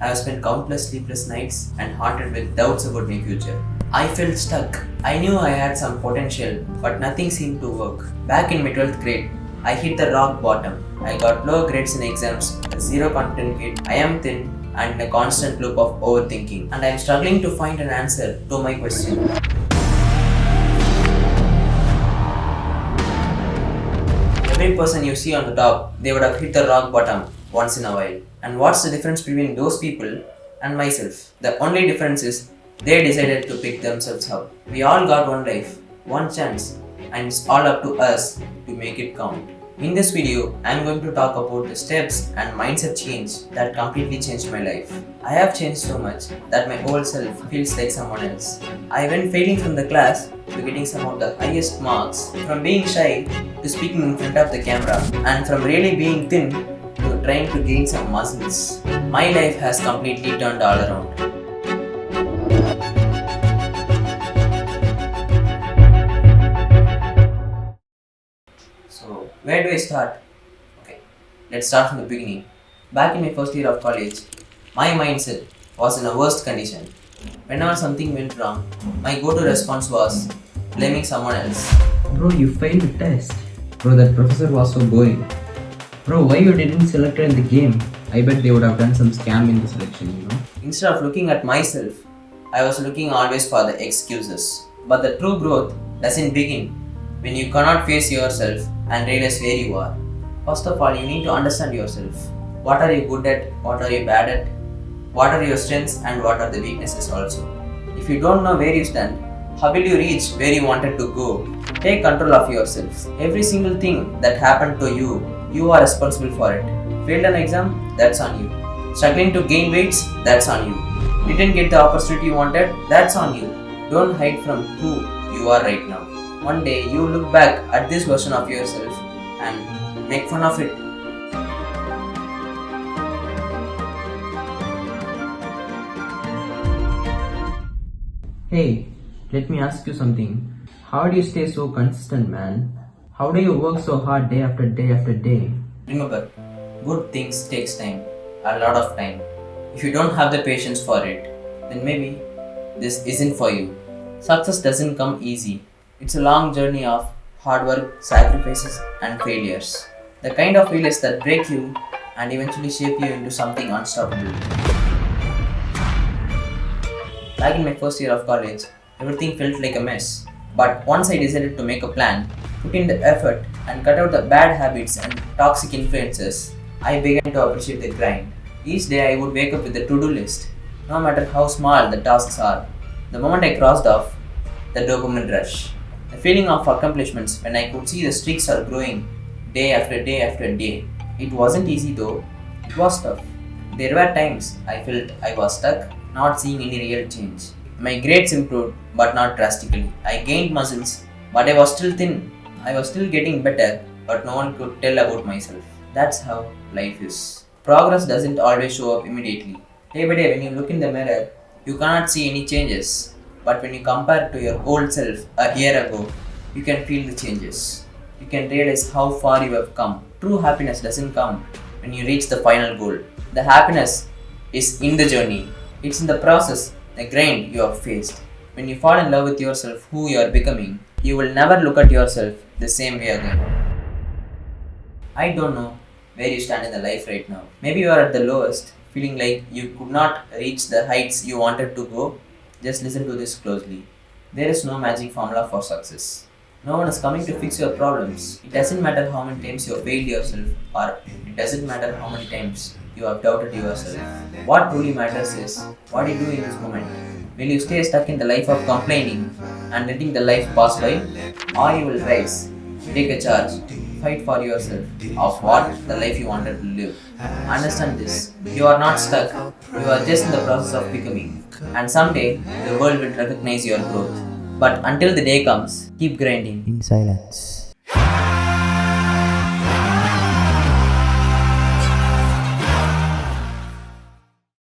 I have spent countless sleepless nights and haunted with doubts about my future. I felt stuck. I knew I had some potential, but nothing seemed to work. Back in my 12th grade, I hit the rock bottom. I got low grades in exams, a zero confident kid, I am thin, and in a constant loop of overthinking. And I am struggling to find an answer to my question. Every person you see on the top, they would have hit the rock bottom once in a while. And what's the difference between those people and myself? The only difference is they decided to pick themselves up. We all got one life, one chance, and it's all up to us to make it count. In this video, I am going to talk about the steps and mindset change that completely changed my life. I have changed so much that my old self feels like someone else. I went failing from the class to getting some of the highest marks, from being shy to speaking in front of the camera, and from really being thin to trying to gain some muscles. My life has completely turned all around. So, where do I start? Okay, let's start from the beginning. Back in my first year of college, my mindset was in a worst condition. Whenever something went wrong, my go-to response was blaming someone else. Bro, you failed the test. Bro, that professor was so boring. Bro, why you didn't select her in the game? I bet they would have done some scam in the selection. Instead of looking at myself, I was looking always for the excuses. But the true growth doesn't begin when you cannot face yourself and realize where you are. First of all, you need to understand yourself. What are you good at? What are you bad at? What are your strengths and what are the weaknesses also? If you don't know where you stand, how will you reach where you wanted to go? Take control of yourself. Every single thing that happened to you, you are responsible for it. Failed an exam? That's on you. Struggling to gain weights? That's on you. Didn't get the opportunity you wanted? That's on you. Don't hide from who you are right now. One day you look back at this version of yourself and make fun of it. Hey, let me ask you something. How do you stay so consistent, man? How do you work so hard day after day after day? Remember, good things takes time, a lot of time. If you don't have the patience for it, then maybe this isn't for you. Success doesn't come easy. It's a long journey of hard work, sacrifices, and failures. The kind of failures that break you and eventually shape you into something unstoppable. Back in my first year of college, everything felt like a mess. But once I decided to make a plan, put in the effort, and cut out the bad habits and toxic influences, I began to appreciate the grind. Each day I would wake up with a to-do list, no matter how small the tasks are. The moment I crossed off, the dopamine rush. The feeling of accomplishments when I could see the streaks are growing day after day after day. It wasn't easy though, it was tough. There were times I felt I was stuck, not seeing any real change. My grades improved, but not drastically. I gained muscles, but I was still thin. I was still getting better, but no one could tell about myself. That's how life is. Progress doesn't always show up immediately. Day by day, when you look in the mirror, you cannot see any changes. But when you compare to your old self a year ago, you can feel the changes. You can realize how far you have come. True happiness doesn't come when you reach the final goal. The happiness is in the journey. It's in the process, the grind you have faced. When you fall in love with yourself, who you are becoming, you will never look at yourself the same way again. I don't know where you stand in the life right now. Maybe you are at the lowest, feeling like you could not reach the heights you wanted to go. Just listen to this closely. There is no magic formula for success. No one is coming to fix your problems. It doesn't matter how many times you have failed yourself, or it doesn't matter how many times you have doubted yourself. What truly matters is what you do in this moment. Will you stay stuck in the life of complaining and letting the life pass by? Or you will rise, take a charge, fight for yourself of what the life you wanted to live. Understand this. You are not stuck. You are just in the process of becoming. And someday, the world will recognize your growth. But until the day comes, keep grinding In silence.